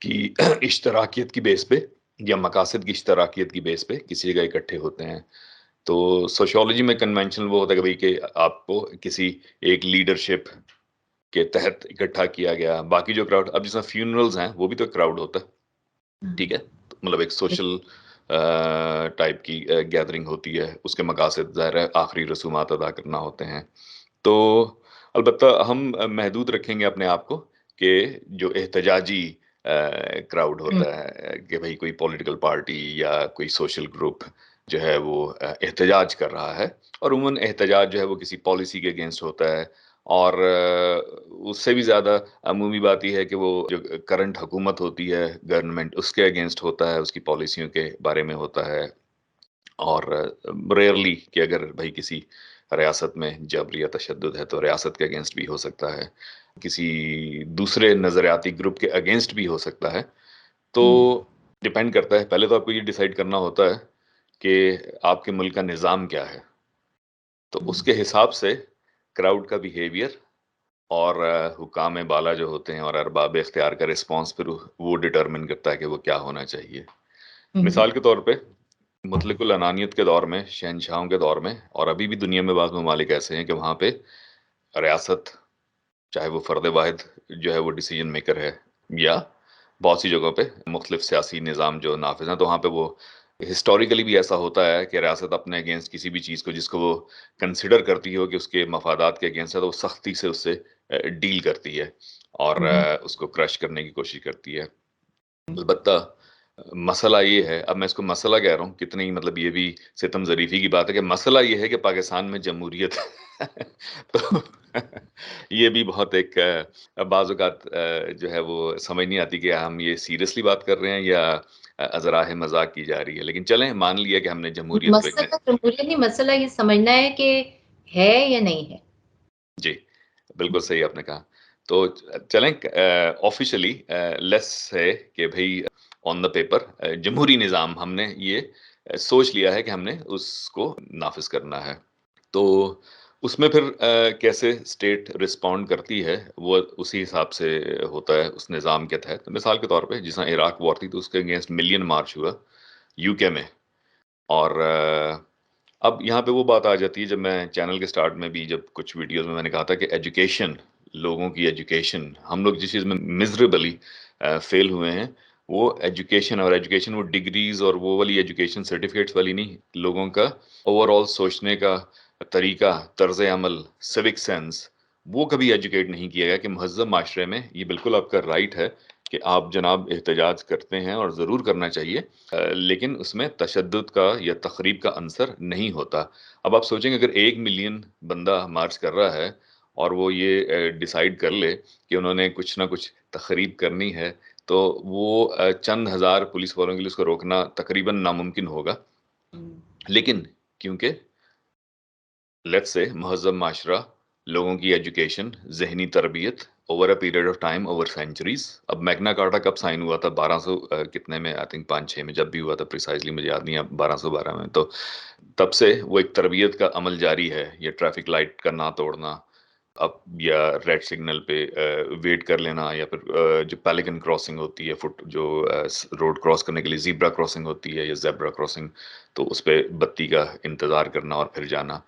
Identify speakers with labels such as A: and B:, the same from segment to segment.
A: کی اشتراکیت کی بیس پہ یا مقاصد کی اشتراکیت کی بیس پہ کسی جگہ اکٹھے ہوتے ہیں. تو سوشیولوجی میں کنونشنل وہ ہوتا ہے کہ بھائی کہ آپ کو کسی ایک لیڈرشپ کے تحت اکٹھا کیا گیا. باقی جو کراؤڈ، اب جس طرح فیونرلز ہیں وہ بھی تو کراؤڈ ہوتا ہے، ٹھیک ہے، مطلب ایک سوشل ٹائپ کی گیدرنگ ہوتی ہے، اس کے مقاصد ظاہر ہے آخری رسومات ادا کرنا ہوتے ہیں. تو البتہ ہم محدود رکھیں گے اپنے آپ کو کہ جو احتجاجی کراؤڈ ہوتا ہے کہ بھئی کوئی پولیٹیکل پارٹی یا کوئی سوشل گروپ جو ہے وہ احتجاج کر رہا ہے، اور عموماً احتجاج جو ہے وہ کسی پالیسی کے اگینسٹ ہوتا ہے، اور اس سے بھی زیادہ عمومی بات یہ ہے کہ وہ جو کرنٹ حکومت ہوتی ہے گورنمنٹ، اس کے اگینسٹ ہوتا ہے، اس کی پالیسیوں کے بارے میں ہوتا ہے. اور ریئرلی کہ اگر بھائی کسی ریاست میں جبر یا تشدد ہے تو ریاست کے اگینسٹ بھی ہو سکتا ہے، کسی دوسرے نظریاتی گروپ کے اگینسٹ بھی ہو سکتا ہے. تو ڈیپینڈ کرتا ہے، پہلے تو آپ کو یہ ڈیسائیڈ کرنا ہوتا ہے کہ آپ کے ملک کا نظام کیا ہے، تو اس کے حساب سے کراؤڈ کا بیہیویئر اور حکام بالا جو ہوتے ہیں اور ارباب اختیار کا رسپانس پھر وہ ڈٹرمن کرتا ہے کہ وہ کیا ہونا چاہیے. مثال کے طور پہ مطلق العنانیت کے دور میں، شہنشاہوں کے دور میں، اور ابھی بھی دنیا میں بعض ممالک ایسے ہیں کہ وہاں پہ ریاست چاہے وہ فرد واحد جو ہے وہ ڈیسیجن میکر ہے، یا بہت سی جگہوں پہ مختلف سیاسی نظام جو نافذ ہیں، تو وہاں پہ وہ ہسٹوریکلی بھی ایسا ہوتا ہے کہ ریاست اپنے اگینسٹ کسی بھی چیز کو جس کو وہ کنسیڈر کرتی ہو کہ اس کے مفادات کے اگینسٹ ہے، تو وہ سختی سے اس سے ڈیل کرتی ہے اور اس کو کرش کرنے کی کوشش کرتی ہے. البتہ مسئلہ یہ ہے، اب میں اس کو مسئلہ کہہ رہا ہوں، کتنی مطلب یہ بھی ستم ظریفی کی بات ہے کہ مسئلہ یہ ہے کہ پاکستان میں جمہوریت تو یہ بھی بہت ایک بعض اوقات جو ہے وہ سمجھ نہیں آتی کہ ہم یہ سیریسلی بات کر رہے ہیں یا ازراہ مذاق کی جا رہی ہے. لیکن چلیں مان لیا کہ ہم نے جمہوریت کو
B: مسئلہ جمہوریت نہیں، مسئلہ یہ سمجھنا ہے کہ ہے یا نہیں ہے.
A: جی بالکل صحیح آپ نے کہا. تو چلیں آفیشلی لیس ہے کہ بھئی آن دا پیپر جمہوری نظام ہم نے یہ سوچ لیا ہے کہ ہم نے اس کو نافذ کرنا ہے. تو اس میں پھر کیسے اسٹیٹ رسپونڈ کرتی ہے وہ اسی حساب سے ہوتا ہے اس نظام کے تحت. مثال کے طور پہ جس طرح عراق وار تھی تو اس کے اگینسٹ ملین مارچ ہوا یو کے میں. اور اب یہاں پہ وہ بات آ جاتی ہے، جب میں چینل کے سٹارٹ میں بھی جب کچھ ویڈیوز میں نے کہا تھا کہ ایجوکیشن، لوگوں کی ایجوکیشن، ہم لوگ جس چیز میں مزریبلی فیل ہوئے ہیں وہ ایجوکیشن، اور ایجوکیشن وہ ڈگریز اور وہ والی ایجوکیشن سرٹیفکیٹس والی نہیں، لوگوں کا اوور آل سوچنے کا طریقہ، طرز عمل، سیوک سینس، وہ کبھی ایجوکیٹ نہیں کیا گیا کہ مہذب معاشرے میں یہ بالکل آپ کا رائٹ ہے کہ آپ جناب احتجاج کرتے ہیں اور ضرور کرنا چاہیے، لیکن اس میں تشدد کا یا تخریب کا عنصر نہیں ہوتا. اب آپ سوچیں کہ اگر 1 ملین بندہ مارچ کر رہا ہے اور وہ یہ ڈیسائیڈ کر لے کہ انہوں نے کچھ نہ کچھ تخریب کرنی ہے، تو وہ چند ہزار پولیس والوں کے لیے اس کو روکنا تقریباً ناممکن ہوگا. لیکن کیونکہ لیٹس سے مہذب معاشرہ، لوگوں کی ایجوکیشن، ذہنی تربیت over a period of time, over centuries. اب میگنا کارٹا کب سائن ہوا تھا؟ 1200 کتنے میں، آئی تھنک 5-6 میں جب بھی ہوا تھا، پریسائزلی مجھے یاد نہیں ہے، 1212 میں. تو تب سے وہ ایک تربیت کا عمل جاری ہے، یہ ٹریفک لائٹ کا نہ توڑنا، اب یا ریڈ سگنل پہ ویٹ کر لینا، یا پھر جو پیلیکن کراسنگ ہوتی ہے، جو روڈ کراس کرنے کے لیے زیبرا کراسنگ ہوتی ہے یا زیبرا کراسنگ، تو اس پہ بتی کا انتظار کرنا اور پھر جانا.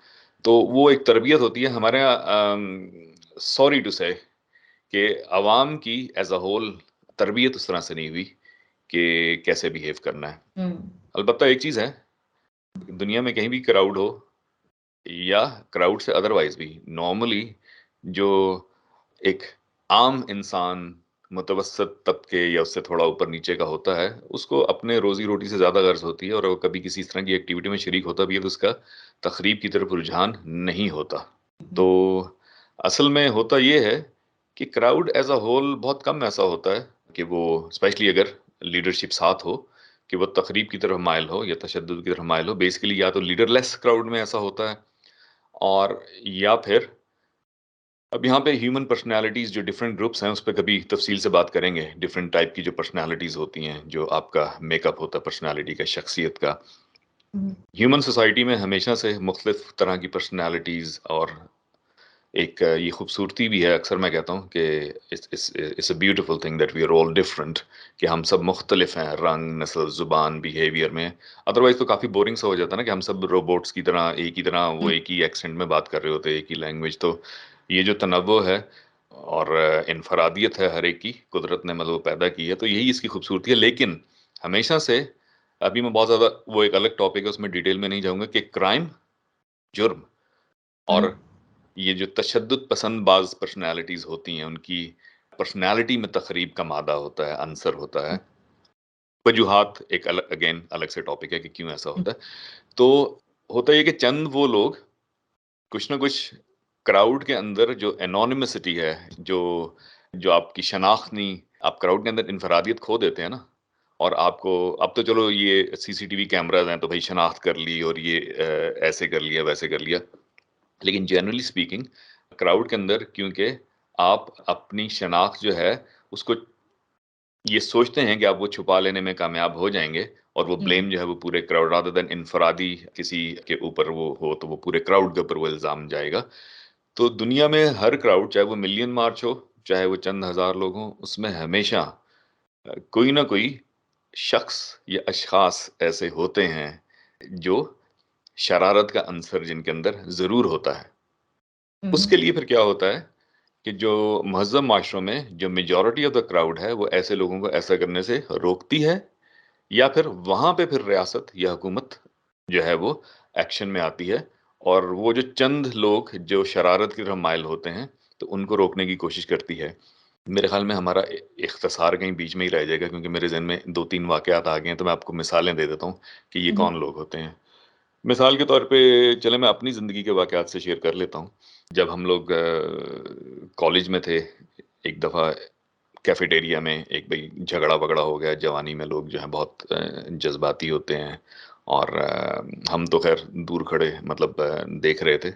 A: تو وہ ایک تربیت ہوتی ہے ہمارے یہاں. سوری ٹو سے کہ عوام کی ایز اے ہول تربیت اس طرح سے نہیں ہوئی کہ کیسے بیہیو کرنا ہے. البتہ ایک چیز ہے، دنیا میں کہیں بھی کراؤڈ ہو یا کراؤڈ سے ادروائز بھی، نارملی جو ایک عام انسان، متوسط طبقے یا اس سے تھوڑا اوپر نیچے کا ہوتا ہے، اس کو اپنے روزی روٹی سے زیادہ غرض ہوتی ہے، اور وہ کبھی کسی اس طرح کی ایکٹیویٹی میں شریک ہوتا بھی ہے تو اس کا تخریب کی طرف رجحان نہیں ہوتا. تو اصل میں ہوتا یہ ہے کہ کراؤڈ ایز اے ہول بہت کم ایسا ہوتا ہے کہ وہ اسپیشلی اگر لیڈرشپ ساتھ ہو کہ وہ تخریب کی طرف مائل ہو یا تشدد کی طرف مائل ہو. بیسیکلی یا تو لیڈر لیس کراؤڈ میں ایسا ہوتا ہے، اور یا پھر اب یہاں پہ ہیومن پرسنالٹیز جو ڈفرینٹ گروپس ہیں اس پہ کبھی تفصیل سے بات کریں گے. ڈفرینٹ ٹائپ کی جو پرسنالٹیز ہوتی ہیں، جو آپ کا میک اپ ہوتا ہے پرسنالٹی کا، شخصیت کا. ہیومن سوسائٹی میں ہمیشہ سے مختلف طرح کی پرسنالٹیز اور ایک یہ خوبصورتی بھی ہے. اکثر میں کہتا ہوں کہ it's a beautiful thing that we are all different, کہ ہم سب مختلف ہیں رنگ، نسل، زبان، بیہیویئر میں. ادروائز تو کافی بورنگ سا ہو جاتا ہے نا کہ ہم سب روبوٹس کی طرح ایک ہی طرح، وہ ایک ہی ایکسنٹ میں بات کر رہے ہوتے ہیں، ایک ہی لینگویج. تو یہ جو تنوع ہے اور انفرادیت ہے ہر ایک کی، قدرت نے مطلب پیدا کی ہے، تو یہی اس کی خوبصورتی ہے. لیکن ہمیشہ سے، ابھی میں بہت زیادہ، وہ ایک الگ ٹاپک ہے، اس میں ڈیٹیل میں نہیں جاؤں گا، کہ کرائم، جرم، اور یہ جو تشدد پسند بعض پرسنالٹیز ہوتی ہیں، ان کی پرسنالٹی میں تخریب کا مادہ ہوتا ہے، عنصر ہوتا ہے. وجوہات ایک الگ، اگین الگ سے ٹاپک ہے کہ کیوں ایسا ہوتا ہے. تو ہوتا یہ کہ چند وہ لوگ کچھ نہ کچھ کراؤڈ کے اندر جو انونیمسٹی ہے، جو آپ کی شناخت نہیں، آپ کراؤڈ کے اندر انفرادیت کھو دیتے ہیں نا. اور آپ کو اب تو چلو یہ سی سی ٹی وی کیمراز ہیں تو بھائی شناخت کر لی، اور یہ ایسے کر لیا، ویسے کر لیا. لیکن جنرلی اسپیکنگ کراؤڈ کے اندر، کیونکہ آپ اپنی شناخت جو ہے اس کو یہ سوچتے ہیں کہ آپ وہ چھپا لینے میں کامیاب ہو جائیں گے، اور وہ بلیم جو ہے وہ پورے کراؤڈ، رادر دین انفرادی کسی کے اوپر وہ ہو تو وہ پورے کراؤڈ کے اوپر وہ الزام جائے گا. تو دنیا میں ہر کراؤڈ، چاہے وہ ملین مارچ ہو، چاہے وہ چند ہزار لوگ ہوں، اس میں ہمیشہ کوئی نہ کوئی شخص یا اشخاص ایسے ہوتے ہیں جو شرارت کا عنصر جن کے اندر ضرور ہوتا ہے. اس کے لیے پھر کیا ہوتا ہے کہ جو مہذب معاشروں میں جو میجورٹی آف دا کراؤڈ ہے، وہ ایسے لوگوں کو ایسا کرنے سے روکتی ہے، یا پھر وہاں پہ پھر ریاست یا حکومت جو ہے وہ ایکشن میں آتی ہے، اور وہ جو چند لوگ جو شرارت کی طرف مائل ہوتے ہیں تو ان کو روکنے کی کوشش کرتی ہے. میرے خیال میں ہمارا اختصار کہیں بیچ میں ہی رہ جائے گا، کیونکہ میرے ذہن میں 2-3 واقعات آ گئے ہیں، تو میں آپ کو مثالیں دے دیتا ہوں کہ یہ کون لوگ ہوتے ہیں. مثال کے طور پہ چلے میں اپنی زندگی کے واقعات سے شیئر کر لیتا ہوں. جب ہم لوگ کالج میں تھے، ایک دفعہ کیفیٹیریا میں ایک بھئی جھگڑا وگڑا ہو گیا. جوانی میں لوگ جو ہیں بہت جذباتی ہوتے ہیں، اور ہم تو خیر دور کھڑے مطلب دیکھ رہے تھے.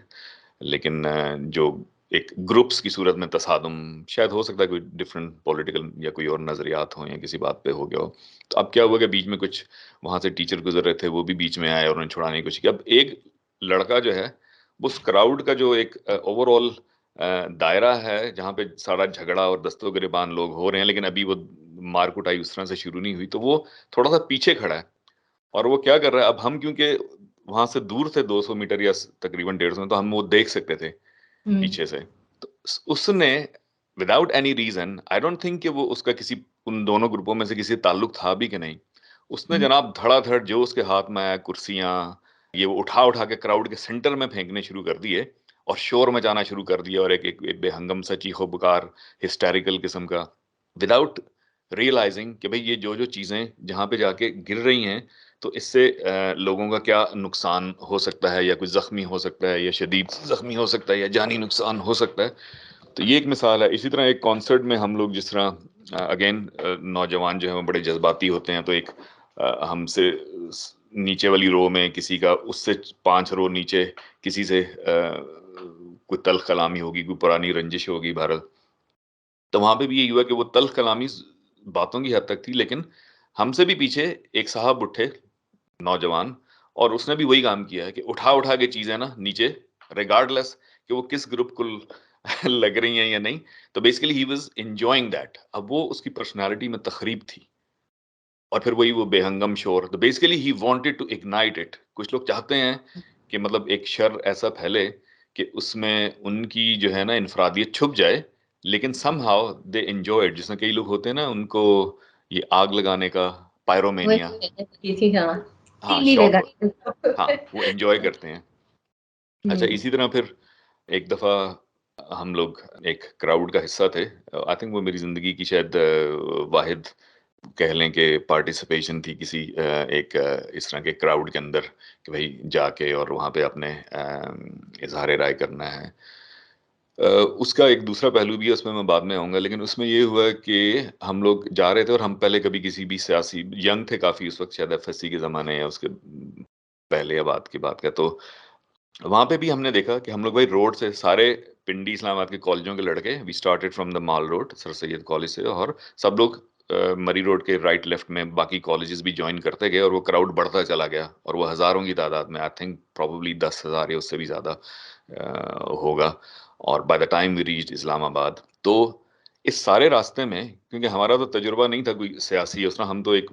A: لیکن جو ایک گروپس کی صورت میں تصادم، شاید ہو سکتا ہے کوئی ڈفرینٹ پولیٹیکل یا کوئی اور نظریات ہوں، یا کسی بات پہ ہو گیا ہو. تو اب کیا ہوا کہ بیچ میں کچھ وہاں سے ٹیچر گزر رہے تھے، وہ بھی بیچ میں آئے اور انہیں چھڑانے کی کوشش کی. اب ایک لڑکا جو ہے، اس کراؤڈ کا جو ایک اوور آل دائرہ ہے جہاں پہ سارا جھگڑا اور دست و گریبان لوگ ہو رہے ہیں، لیکن ابھی وہ مار کٹائی اس طرح سے شروع نہیں ہوئی، تو وہ تھوڑا سا پیچھے کھڑا ہے. اور وہ کیا کر رہا ہے، اب ہم کیونکہ وہاں سے دور تھے 200 میٹر یا تقریباً 150، تو ہم وہ دیکھ سکتے تھے پیچھے سے. تو اس نے without any reason, I don't think کہ وہ اس کا کسی ان دونوں گروپوں میں سے کسی تعلق تھا بھی کہ نہیں، اس نے جناب دھڑا دھڑ جو اس کے ہاتھ میں آیا، کرسیاں، یہ وہ اٹھا کے کراؤڈ کے سینٹر میں پھینکنے شروع کر دیے، اور شور مچانا شروع کر دیا، اور ایک بے ہنگم سا چیخو پکار ہسٹیریکل قسم کا، وداؤٹ ریئلائزنگ کہ بھئی یہ جو چیزیں جہاں پہ جا کے گر رہی ہیں، تو اس سے لوگوں کا کیا نقصان ہو سکتا ہے، یا کوئی زخمی ہو سکتا ہے، یا شدید زخمی ہو سکتا ہے، یا جانی نقصان ہو سکتا ہے. تو یہ ایک مثال ہے. اسی طرح ایک کانسرٹ میں ہم لوگ جس طرح اگین نوجوان جو ہیں وہ بڑے جذباتی ہوتے ہیں، تو ایک ہم سے نیچے والی رو میں کسی کا، اس سے 5 رو نیچے کسی سے کوئی تلخ کلامی ہوگی، کوئی پرانی رنجش ہوگی بہرحال. تو وہاں پہ بھی یہی ہوا کہ وہ تلخ کلامی باتوں کی حد تک تھی، لیکن ہم سے بھی پیچھے ایک صاحب اٹھے، نوجوان، اور اس نے بھی وہی کام کیا ہے کہ اٹھا کے چیزیں نا نیچے، ریگارڈ لیس کہ وہ کس گروپ کو لگ رہی ہیں یا نہیں. تو basically he was enjoying that. اب وہ اس کی پرسنالٹی میں تخریب تھی، اور پھر وہی وہ بے ہنگم شور. تو basically he wanted to ignite it. کچھ لوگ چاہتے ہیں کہ مطلب ایک شر ایسا پھیلے کہ اس میں ان کی جو ہے نا انفرادیت چھپ جائے، لیکن some how they enjoy it. جس میں کئی لوگ ہوتے ہیں نا، ان کو یہ آگ لگانے کا پائرومینیا، ہاں شوق، ہاں وہ انجوائے کرتے ہیں. اچھا اسی طرح پھر ایک دفعہ ہم لوگ ایک کراؤڈ کا حصہ تھے. آئی تھنک وہ میری زندگی کی شاید واحد کہہ لیں کہ پارٹیسپیشن تھی کسی ایک اس طرح کے کراؤڈ کے اندر، کہ بھائی جا کے اور وہاں پہ اپنے اظہار رائے کرنا ہے. اس کا ایک دوسرا پہلو بھی ہے، اس میں بعد میں آؤں گا. لیکن اس میں یہ ہوا کہ ہم لوگ جا رہے تھے، اور ہم پہلے کبھی کسی بھی سیاسی، ینگ تھے کافی اس وقت، شاید ایف ایس سی کے زمانے یا اس کے پہلے یا بعد کی بات کا. تو وہاں پہ بھی ہم نے دیکھا کہ ہم لوگ بھائی روڈ سے سارے پنڈی اسلام آباد کے کالجوں کے لڑکے، we started from the Mall Road, sir Syed college سے، اور سب لوگ مری روڈ کے رائٹ لیفٹ میں باقی کالجز بھی جوائن کرتے گئے اور وہ کراؤڈ بڑھتا چلا گیا اور وہ ہزاروں کی تعداد میں, آئی تھنک پروبیبلی 10,000 یا اس سے بھی زیادہ ہوگا. اور by the time we reach Islamabad, تو اس سارے راستے میں کیونکہ ہمارا تو تجربہ نہیں تھا کوئی سیاسی اس طرح, ہم تو ایک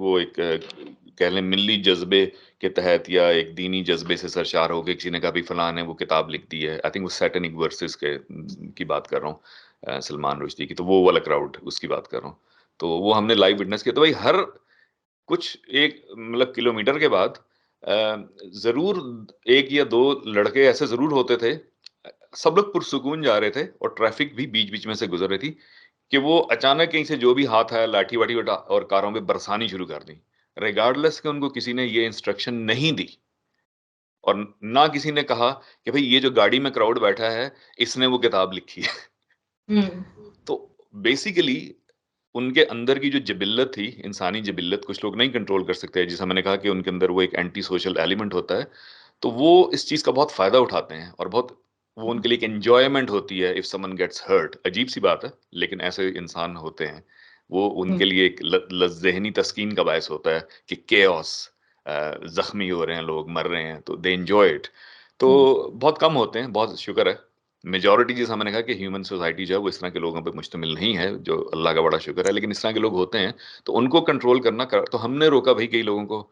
A: کہہ لیں ملی جذبے کے تحت یا ایک دینی جذبے سے سرشار ہو کے کسی نے کہا بھی فلاں نے وہ کتاب لکھ دی ہے, آئی تھنک وہ سیٹنک ورسز کی بات کر رہا ہوں, سلمان رشدی کی, تو وہ والا کراؤڈ اس کی بات کر رہا ہوں. تو وہ ہم نے لائیو وٹنس کیا. تو بھائی ہر کچھ ایک مطلب کلومیٹر کے بعد ضرور ایک یا دو لڑکے ایسے ضرور ہوتے تھے, سب لوگ پرسکون جا رہے تھے اور ٹریفک بھی بیچ بیچ میں سے گزر رہی تھی کہ وہ اچانک کہیں سے جو بھی ہاتھ آیا لاٹھی واٹھی اور کاروں پہ برسانی شروع کر دی, ریگارڈلیس کہ ان کو کسی نے یہ انسٹرکشن نہیں دی اور نہ کسی نے کہا کہ بھئی یہ جو گاڑی میں کراؤڈ بیٹھا ہے اس نے وہ کتاب لکھی ہے. تو بیسیکلی ان کے اندر کی جو جبلت تھی, انسانی جبلت, کچھ لوگ نہیں کنٹرول کر سکتے, جیسا میں نے کہا کہ ان کے اندر وہ ایک اینٹی سوشل ایلیمنٹ ہوتا ہے, تو وہ اس چیز کا بہت فائدہ اٹھاتے ہیں اور بہت وہ ان کے لیے ایک انجوائمنٹ ہوتی ہے اف سمن گیٹس ہرٹ. عجیب سی بات ہے لیکن ایسے انسان ہوتے ہیں, وہ ان کے لیے ایک ذہنی تسکین کا باعث ہوتا ہے کہ کیوس, زخمی ہو رہے ہیں لوگ, مر رہے ہیں, تو دے انجوائے اٹ. تو بہت کم ہوتے ہیں, بہت شکر ہے. میجورٹی جیسا میں نے کہا کہ ہیومن سوسائٹی جو ہے وہ اس طرح کے لوگوں پہ مشتمل نہیں ہے, جو اللہ کا بڑا شکر ہے, لیکن اس طرح کے لوگ ہوتے ہیں تو ان کو کنٹرول کرنا تو ہم نے روکا بھائی کئی لوگوں کو.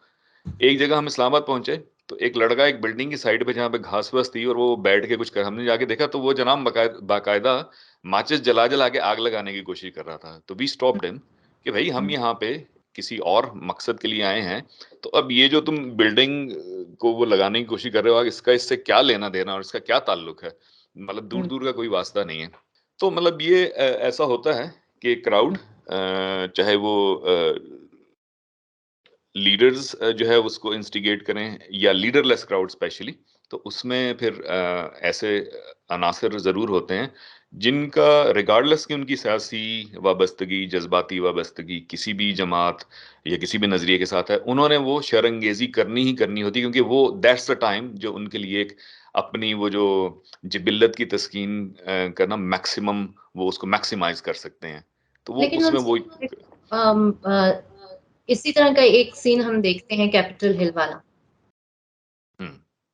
A: ایک جگہ ہم اسلام آباد پہنچے تو ایک لڑکا ایک بلڈنگ کی سائڈ پہ جہاں پہ گھاس واس تھی اور وہ بیٹھ کے کچھ کر, ہم نے جا کے دیکھا تو وہ جناب باقاعدہ ماچس جلا جلا کے آگ لگانے کی کوشش کر رہا تھا. تو وی اسٹاپڈ ہم کہ بھائی ہم یہاں پہ کسی اور مقصد کے لیے آئے ہیں, تو اب یہ جو تم بلڈنگ کو وہ لگانے کی کوشش کر رہے ہو اس کا اس سے کیا لینا دینا اور اس کا کیا تعلق ہے, مطلب دور دور کا کوئی واسطہ نہیں ہے. تو مطلب یہ ایسا ہوتا ہے کہ کراؤڈ چاہے وہ لیڈرز جو ہے اس کو انسٹیگیٹ کریں یا لیڈر لیس کراؤڈ اسپیشلی, تو اس میں پھر ایسے عناصر ضرور ہوتے ہیں جن کا ریگارڈلیس کہ ان کی سیاسی وابستگی, جذباتی وابستگی کسی بھی جماعت یا کسی بھی نظریے کے ساتھ ہے, انہوں نے وہ شر انگیزی کرنی ہی کرنی ہوتی, کیونکہ وہ دیٹس دا ٹائم جو ان کے لیے ایک اپنی وہ جو جبلت کی تسکین کرنا میکسیمم, وہ اس کو میکسیمائز کر سکتے ہیں. تو وہ
B: لیکن
A: اس میں وہ
B: اسی طرح کا ایک سین ہم دیکھتے ہیں کیپٹل ہل والا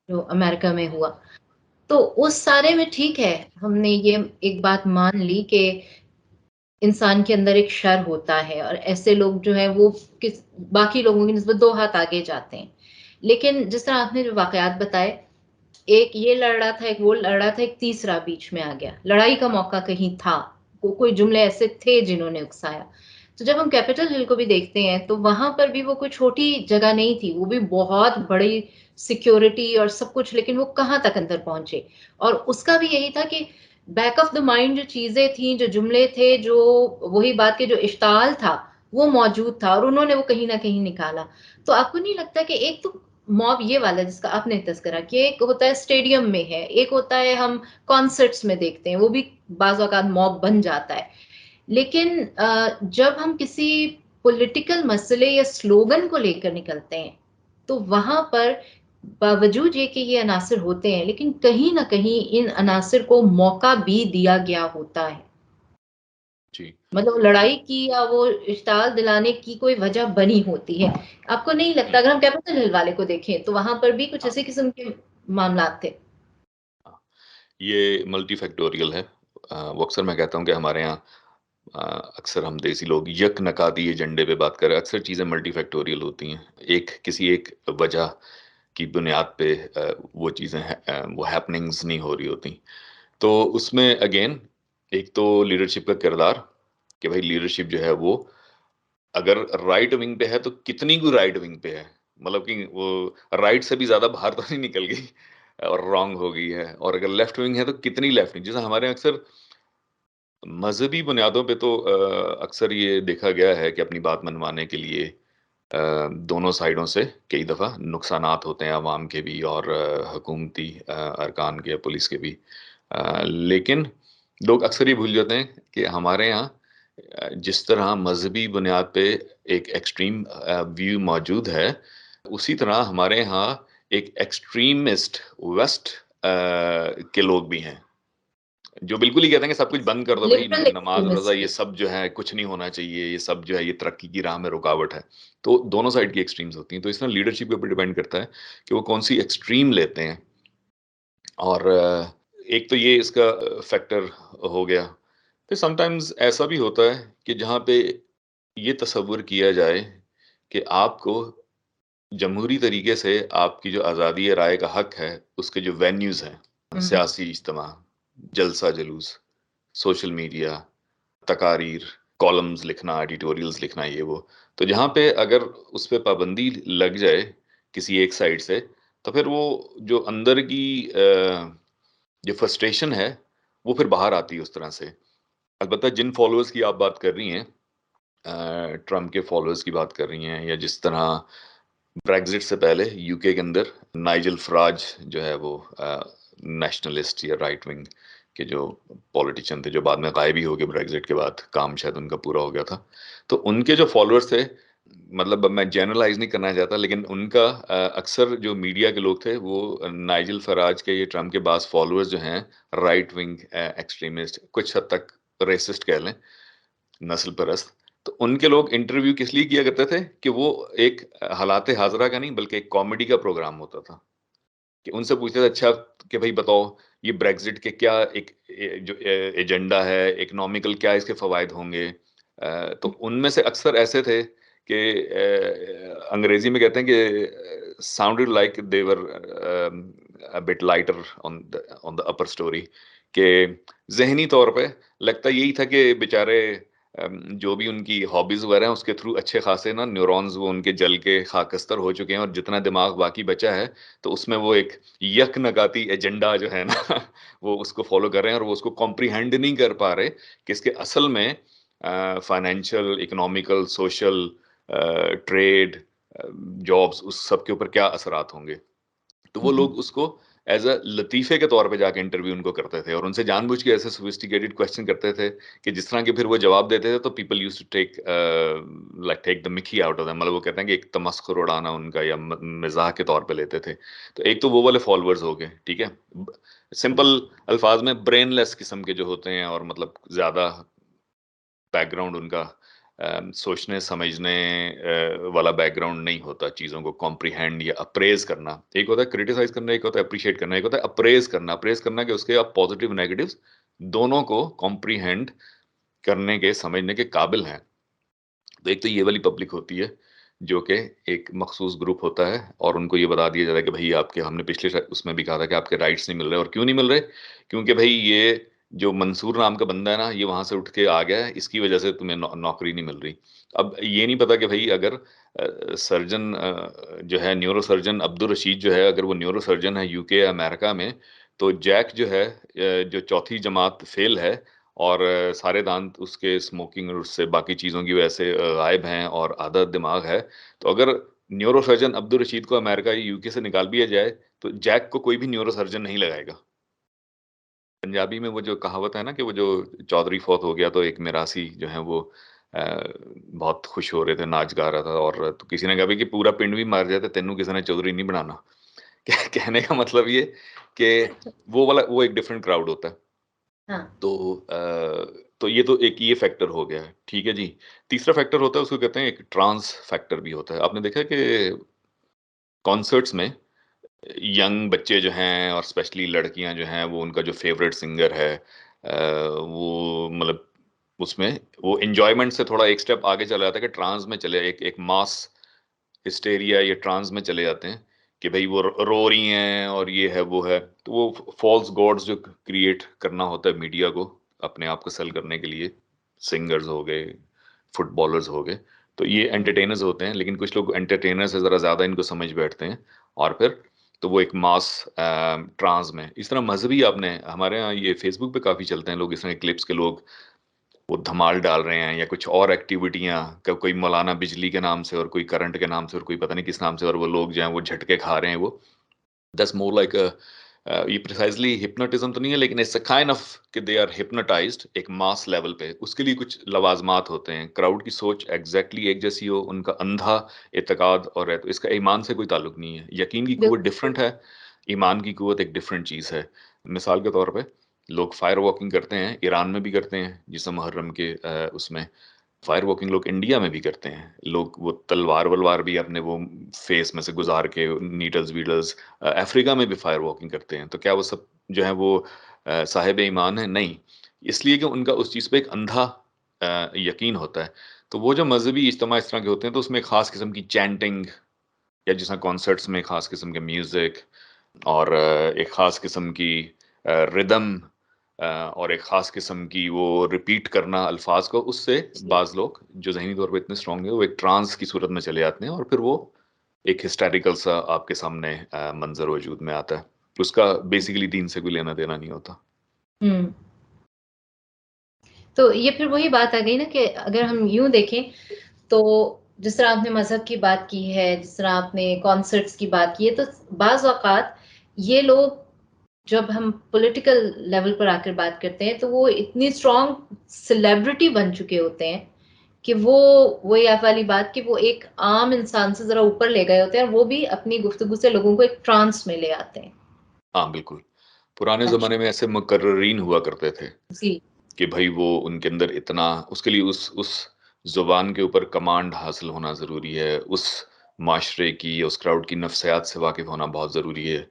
B: جو امریکہ میں ہوا. تو اس سارے میں ٹھیک ہے, ہم نے یہ ایک بات مان لی کہ انسان کے اندر ایک شر ہوتا ہے اور ایسے لوگ جو ہیں وہ باقی لوگوں کی نسبت 2 ہاتھ آگے جاتے ہیں. لیکن جس طرح آپ نے جو واقعات بتائے, ایک یہ لڑ رہا تھا, ایک وہ لڑ رہا تھا, ایک تیسرا بیچ میں آ گیا, لڑائی کا موقع کہیں تھا, کوئی جملے ایسے تھے جنہوں نے اکسایا. تو جب ہم کیپٹل ہل کو بھی دیکھتے ہیں تو وہاں پر بھی وہ کوئی چھوٹی جگہ نہیں تھی, وہ بھی بہت بڑی سیکیورٹی اور سب کچھ, لیکن وہ کہاں تک اندر پہنچے. اور اس کا بھی یہی تھا کہ بیک آف دا مائنڈ جو چیزیں تھیں, جو جملے تھے, جو وہی بات کے جو اشتعال تھا وہ موجود تھا اور انہوں نے وہ کہیں نہ کہیں نکالا. تو آپ کو نہیں لگتا کہ ایک تو موب یہ والا جس کا آپ نے تذکرہ کیا, ایک ہوتا ہے اسٹیڈیم میں ہے, ایک ہوتا ہے ہم کانسرٹس میں دیکھتے ہیں, وہ بھی بعض اوقات موب بن جاتا ہے. لیکن جب ہم کسی پولیٹیکل مسئلے یا سلوگن کو لے کر نکلتے ہیں تو وہاں پر باوجود یہ کہ یہ عناصر ہوتے ہیں لیکن کہیں نہ کہیں ان عناصر کو موقع بھی دیا گیا ہوتا ہے.
A: جی
B: مطلب لڑائی کی یا وہ اشتعال دلانے کی کوئی وجہ بنی ہوتی ہے. آپ کو نہیں لگتا, اگر ہم کیپٹل ہل والے کو دیکھیں تو وہاں پر بھی کچھ ایسے قسم کے معاملات تھے؟
A: یہ ملٹی فیکٹوریل ہے. وہ اکثر میں کہتا ہوں کہ ہمارے یہاں اکثر ہم دیسی لوگ یک نکاتی ایجنڈے پہ بات کریں, اکثر چیزیں ملٹی فیکٹوریل ہوتی ہیں. کسی ایک وجہ کی بنیاد پہ وہ چیزیں وہ ہیپننگز نہیں ہو رہی ہوتی. تو اس میں اگین ایک تو لیڈرشپ کا کردار کہ بھائی لیڈرشپ جو ہے وہ اگر رائٹ ونگ پہ ہے تو کتنی کو رائٹ ونگ پہ ہے, مطلب کہ وہ رائٹ سے بھی زیادہ باہر تو نہیں نکل گئی اور رانگ ہو گئی ہے, اور اگر لیفٹ ونگ ہے تو کتنی لیفٹ ونگ. جیسا ہمارے اکثر مذہبی بنیادوں پہ تو اکثر یہ دیکھا گیا ہے کہ اپنی بات منوانے کے لیے دونوں سائیڈوں سے کئی دفعہ نقصانات ہوتے ہیں, عوام کے بھی اور حکومتی ارکان کے, پولیس کے بھی. لیکن لوگ اکثر یہ بھول جاتے ہیں کہ ہمارے یہاں جس طرح مذہبی بنیاد پہ ایک ایکسٹریم ویو موجود ہے, اسی طرح ہمارے ہاں ایک ایکسٹریمسٹ ویسٹ کے لوگ بھی ہیں. جو بالکل ہی کہتے ہیں کہ سب کچھ بند کر دو بھائی،
B: لبرل
A: نماز روزہ
B: ایکسٹریمسٹ
A: یہ
B: بھی.
A: سب جو ہے کچھ نہیں ہونا چاہیے، یہ سب جو ہے یہ ترقی کی راہ میں رکاوٹ ہے. تو دونوں سائڈ کی ایکسٹریمز ہوتی ہیں. تو اس میں لیڈرشپ کے اوپر ڈیپینڈ کرتا ہے کہ وہ کون سی ایکسٹریم لیتے ہیں. اور ایک تو یہ اس کا فیکٹر ہو گیا. پھر سم ٹائمز ایسا بھی ہوتا ہے کہ جہاں پہ یہ تصور کیا جائے کہ آپ کو جمہوری طریقے سے آپ کی جو آزادی رائے کا حق ہے اس کے جو وینیوز ہیں، سیاسی اجتماع، جلسہ جلوس، سوشل میڈیا، تقاریر، کالمز لکھنا، ایڈیٹوریلز لکھنا، یہ وہ، تو جہاں پہ اگر اس پہ پابندی لگ جائے کسی ایک سائڈ سے، تو پھر وہ جو اندر کی جو فرسٹریشن ہے وہ پھر باہر آتی ہے اس طرح سے. البتہ جن فالوورز کی آپ بات کر رہی ہیں، ٹرمپ کے فالوورز کی بات کر رہی ہیں، یا جس طرح بریگزٹ سے پہلے یو کے اندر نائجل فراج جو ہے وہ نیشنلسٹ یا رائٹ ونگ کے جو پولیٹیشین تھے، جو بعد میں غائب ہی ہو گئے بریگزٹ کے بعد، کام شاید ان کا پورا ہو گیا تھا. تو ان کے جو فالوورز تھے، مطلب اب میں جنرلائز نہیں کرنا چاہتا، لیکن ان کا اکثر جو میڈیا کے لوگ تھے وہ نائجل فراج کے، یہ ٹرمپ کے بعض فالوورز جو ہیں رائٹ ونگ ایکسٹریمسٹ، کچھ حد تک ریسسٹ کہہ لیں، نسل پرست، تو ان کے لوگ انٹرویو کس لیے کیا کرتے تھے کہ وہ ایک حالات حاضرہ کا نہیں بلکہ ایک کامیڈی کا پروگرام ہوتا تھا، کہ ان سے پوچھتے تھے اچھا کہ بھائی بتاؤ یہ بریگزٹ کے کیا ایک جو ایجنڈا ہے اکنامیکل، کیا اس کے فوائد ہوں گے. تو ان میں سے اکثر ایسے تھے کہ انگریزی میں کہتے ہیں کہ sounded like they were a bit lighter on the upper story، کہ ذہنی طور پہ لگتا یہی تھا کہ بیچارے جو بھی ان کی ہابیز وغیرہ ہیں اس کے تھرو اچھے خاصے نا نیورونز وہ ان کے جل کے خاکستر ہو چکے ہیں، اور جتنا دماغ باقی بچا ہے تو اس میں وہ ایک یک نکاتی ایجنڈا جو ہے نا وہ اس کو فالو کر رہے ہیں، اور وہ اس کو کمپریہینڈ نہیں کر پا رہے کہ اس کے اصل میں financial, economical, social, trade, jobs, اس سب کے اوپر کیا اثرات ہوں گے. تو وہ لوگ اس کو ایز اے لطیفے کے طور پہ جا کے انٹرویو ان کو کرتے تھے، اور ان سے جان بوجھ کے ایسے سوفسٹیکیٹڈ کوشچن کرتے تھے کہ جس طرح کے پھر وہ جواب دیتے تھے تو پیپل یوز ٹو ٹیک دا مکھی آؤٹ آف دیم، مطلب وہ کہتے ہیں کہ ایک تمسخر اڑانا ان کا یا مزاح کے طور پہ لیتے تھے. تو ایک تو وہ والے فالوورز ہو گئے، ٹھیک ہے، سمپل الفاظ میں برین لیس قسم کے جو ہوتے ہیں، اور مطلب زیادہ بیک گراؤنڈ ان کا سوچنے سمجھنے والا بیک گراؤنڈ نہیں ہوتا، چیزوں کو کمپریہینڈ یا اپریز کرنا. ایک ہوتا ہے کریٹیسائز کرنا، ایک ہوتا ہے اپریشیٹ کرنا، ایک ہوتا ہے اپریز کرنا. اپریز کرنا کہ اس کے آپ پازیٹیو نیگیٹیوز دونوں کو کمپریہینڈ کرنے کے، سمجھنے کے قابل ہیں. تو ایک تو یہ والی پبلک ہوتی ہے جو کہ ایک مخصوص گروپ ہوتا ہے، اور ان کو یہ بتا دیا جاتا ہے کہ بھائی آپ کے، ہم نے پچھلے اس میں بھی کہا تھا کہ آپ کے رائٹس نہیں مل رہے. اور کیوں نہیں مل رہے؟ کیونکہ بھائی یہ جو منصور نام کا بندہ ہے نا، یہ وہاں سے اٹھ کے آ گیا ہے، اس کی وجہ سے تمہیں نوکری نہیں مل رہی. اب یہ نہیں پتا کہ بھائی اگر سرجن جو ہے، نیورو سرجن عبدالرشید جو ہے، اگر وہ نیورو سرجن ہے یو کے امریکہ میں، تو جیک جو ہے جو چوتھی جماعت فیل ہے، اور سارے دانت اس کے اسموکنگ اور اس سے باقی چیزوں کی وجہ سے غائب ہیں، اور آدھا دماغ ہے. تو اگر نیورو سرجن عبدالرشید کو امریکہ یا یو کے سے نکال دیا جائے تو جیک کو کوئی بھی نیورو سرجن نہیں لگائے گا. پنجابی میں وہ جو کہاوت ہے نا کہ وہ جو چودھری فوت ہو گیا تو ایک میراثی جو ہے وہ بہت خوش ہو رہے تھے، ناچ گا رہا تھا، اور تو کسی نے کہا کہ پورا پنڈ بھی مار جائے تو تینوں کسی نے چودھری نہیں بنانا. کہنے کا مطلب یہ کہ وہ ایک ڈفرینٹ کراؤڈ ہوتا ہے. تو یہ تو ایک یہ فیکٹر ہو گیا ہے، ٹھیک ہے جی. تیسرا فیکٹر ہوتا ہے، اس کو کہتے ہیں ایک ٹرانس فیکٹر بھی ہوتا ہے. آپ نے دیکھا کہ کانسرٹس میں ینگ بچے جو ہیں، اور اسپیشلی لڑکیاں جو ہیں، وہ ان کا جو فیوریٹ سنگر ہے وہ مطلب اس میں وہ انجوائمنٹ سے تھوڑا ایک سٹیپ آگے چلا جاتا ہے کہ ٹرانس میں چلے، ایک ماس ہسٹیریا یا ٹرانس میں چلے جاتے ہیں کہ بھئی وہ رو رہی ہیں اور یہ ہے وہ ہے. تو وہ فالس گاڈز جو کریٹ کرنا ہوتا ہے میڈیا کو اپنے آپ کو سیل کرنے کے لیے، سنگرز ہو گئے، فٹ بالرز ہو گئے، تو یہ انٹرٹینرز ہوتے ہیں. لیکن کچھ لوگ انٹرٹینر سے ذرا زیادہ ان کو سمجھ بیٹھتے ہیں، اور پھر تو وہ ایک ماس ٹرانس میں. اس طرح مذہبی، آپ نے ہمارے ہاں یہ فیس بک پہ کافی چلتے ہیں لوگ اس طرح کلپس کے، لوگ وہ دھمال ڈال رہے ہیں یا کچھ اور ایکٹیویٹیاں، کوئی مولانا بجلی کے نام سے اور کوئی کرنٹ کے نام سے اور کوئی پتہ نہیں کس نام سے، اور وہ لوگ جو ہیں وہ جھٹکے کھا رہے ہیں. وہ دیٹس مور لائک یہ پریسائزلی ہپنوٹزم تو نہیں ہے، لیکن اٹس اے کائنڈ آف کہ دے آر ہپنوٹائزڈ ایک ماس لیول پہ. اس کے لیے کچھ لوازمات ہوتے ہیں، کراؤڈ کی سوچ ایگزیکٹلی ایک جیسی ہو، ان کا اندھا اعتقاد اور ہے. تو اس کا ایمان سے کوئی تعلق نہیں ہے. یقین کی قوت ڈفرینٹ ہے، ایمان کی قوت ایک ڈفرینٹ چیز ہے. مثال کے طور پہ لوگ فائر واکنگ کرتے ہیں، ایران میں بھی کرتے ہیں جسے محرم کے اس میں فائر واکنگ لوگ انڈیا میں بھی کرتے ہیں، لوگ وہ تلوار ولوار بھی اپنے وہ فیس میں سے گزار کے نیڈلز ویڈلز افریقہ میں بھی فائر واکنگ کرتے ہیں. تو کیا وہ سب جو ہے وہ صاحب ایمان ہیں؟ نہیں، اس لیے کہ ان کا اس چیز پہ ایک اندھا یقین ہوتا ہے. تو وہ جو مذہبی اجتماع اس طرح کے ہوتے ہیں تو اس میں ایک خاص قسم کی چینٹنگ، یا جس طرح کانسرٹس میں خاص قسم کے میوزک اور ایک خاص قسم کی ردم اور ایک خاص قسم کی وہ ریپیٹ کرنا الفاظ کو، اس سے
B: جی
A: بعض لوگ جو ذہنی طور پہ اتنے اسٹرانگ ہیں وہ ایک ٹرانس کی صورت میں چلے جاتے ہیں، اور پھر وہ ایک ہسٹیریکل سا آپ کے سامنے منظر وجود میں آتا ہے. اس کا بیسیکلی دین سے کوئی لینا دینا نہیں ہوتا.
B: ہوں. تو یہ پھر وہی بات آ گئی نا کہ اگر ہم یوں دیکھیں تو جس طرح آپ نے مذہب کی بات کی ہے، جس طرح آپ نے کانسرٹس کی بات کی ہے، تو بعض اوقات یہ لوگ جب ہم پولیٹیکل لیول پر آ کر بات کرتے ہیں تو وہ اتنی اسٹرانگ سیلیبریٹی بن چکے ہوتے ہیں کہ وہی آپ والی بات کہ وہ ایک عام انسان سے ذرا اوپر لے گئے ہوتے ہیں، اور وہ بھی اپنی گفتگو سے لوگوں کو ایک ٹرانس میں لے آتے ہیں.
A: ہاں بالکل، پرانے
B: اچھا.
A: زمانے میں ایسے مقررین ہوا کرتے تھے
B: جی.
A: کہ بھائی وہ ان کے اندر اتنا، اس کے لیے اس زبان کے اوپر کمانڈ حاصل ہونا ضروری ہے، اس معاشرے کی، اس کراؤڈ کی نفسیات سے واقف ہونا بہت ضروری ہے،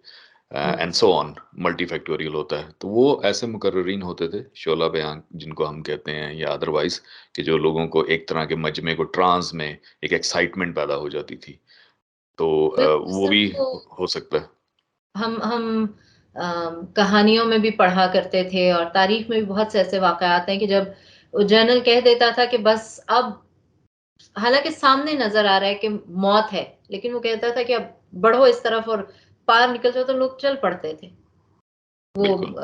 B: ہوں.
A: And so on, multi factorial ہوتا ہے. تو وہ ایسے مقررین ہوتے تھے، شعلہ بیان جن کو ہم کہتے ہیں یا ادروائز، کہ جو لوگوں کو ایک طرح کے مجمع کو ٹرانس میں ایک ایکسائٹمنٹ پیدا ہو جاتی تھی. تو
B: بالکل
A: وہ
B: سب
A: بھی
B: تو
A: ہو سکتا ہے.
B: ہم کہانیوں میں بھی پڑھا کرتے تھے اور تاریخ میں بھی بہت سے ایسے واقعات ہیں کہ جب وہ جنرل کہہ دیتا تھا کہ بس اب، حالانکہ سامنے نظر آ رہا ہے کہ موت ہے، لیکن وہ کہتا تھا کہ اب بڑھو اس طرف اور پار نکل جاؤ، تو لوگ چل پڑتے تھے. وہ
A: بالکل.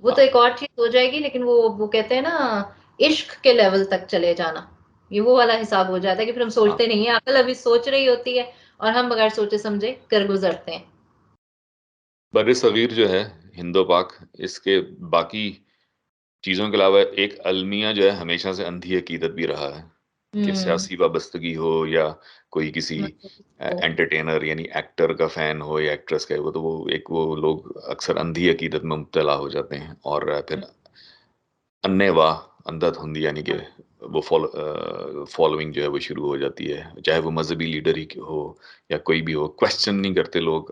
B: وہ
A: ہاں
B: تو ایک اور چیز ہو جائے گی، لیکن وہ کہتے ہیں نا عشق کے لیول تک چلے جانا، یہ وہ والا حساب ہو جاتا ہے کہ پھر ہم
A: ہاں،
B: سوچتے نہیں ہیں، عقل ابھی سوچ رہی ہوتی ہے اور ہم بغیر سوچے سمجھے کر گزرتے ہیں.
A: بر صغیر جو ہے ہند و پاک، اس کے باقی چیزوں کے علاوہ ایک المیہ جو ہے ہمیشہ سے اندھی عقیدت بھی رہا ہے، کہ
B: ہوں.
A: سیاسی وابستگی ہو یا کوئی کسی
B: تو
A: انٹرٹینر یعنی ایکٹر کا فین ہو یا ایکٹریس کا ہو، تو وہ لوگ اکثر اندھی عقیدت میں مبتلا ہو جاتے ہیں، اور پھر انے واہ اندھا دھند، یعنی کہ وہ فالوئنگ جو ہے وہ شروع ہو جاتی ہے، چاہے وہ مذہبی لیڈر ہی ہو یا کوئی بھی ہو. کوشچن نہیں کرتے لوگ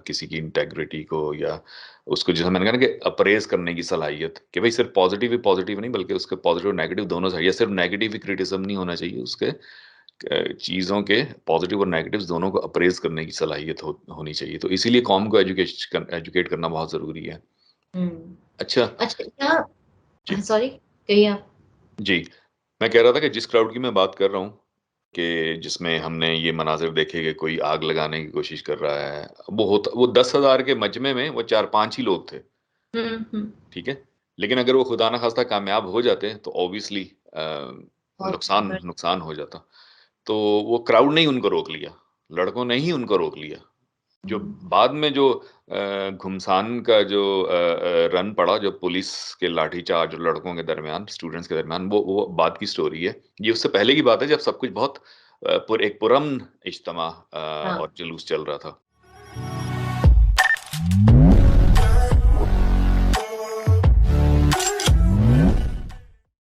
A: کسی کی انٹیگریٹی کو، یا اس کو جیسا میں نے کہا نا کہ اپریز کرنے کی صلاحیت، کہ بھائی صرف پازیٹیو ہی پازیٹیو نہیں بلکہ اس کے پازیٹیو اور نیگیٹو دونوں سے، یا صرف نیگیٹو ہی کریٹیسم نہیں ہونا چاہیے، اس کے چیزوں کے پازیٹیو اور نیگیٹو دونوں کو اپریز کرنے کی صلاحیت ہونی چاہیے. تو اسی لیے قوم کو ایجوکیٹ کرنا بہت ضروری ہے.
B: ہوں.
A: اچھا.
B: اچھا یہاں،
A: جی
B: سوری کہیے آپ.
A: جی، میں کہہ رہا تھا کہ جس کراؤڈ کی میں بات کر رہا ہوں، کہ جس میں ہم نے یہ مناظر دیکھے کہ کوئی آگ لگانے کی کوشش کر رہا ہے، وہ 10,000 کے مجمع میں وہ 4-5 ہی لوگ تھے،
B: ہوں. ہوں.
A: ٹھیک ہے. لیکن اگر وہ خدا نخواستہ کامیاب ہو جاتے تو اوبیسلی
B: بہت
A: نقصان ہو جاتا. تو وہ کراؤڈ نے ہی ان کو روک لیا، لڑکوں نے ہی ان کو روک لیا. جو بعد میں جو گھمسان کا جو رن پڑا، جو پولیس کے لاٹھی چارج لڑکوں کے درمیان، اسٹوڈنٹس کے درمیان، وہ بعد کی سٹوری ہے. یہ اس سے پہلے کی بات ہے جب سب کچھ بہت ایک پرامن اجتماع
B: ہاں.
A: اور جلوس چل رہا تھا.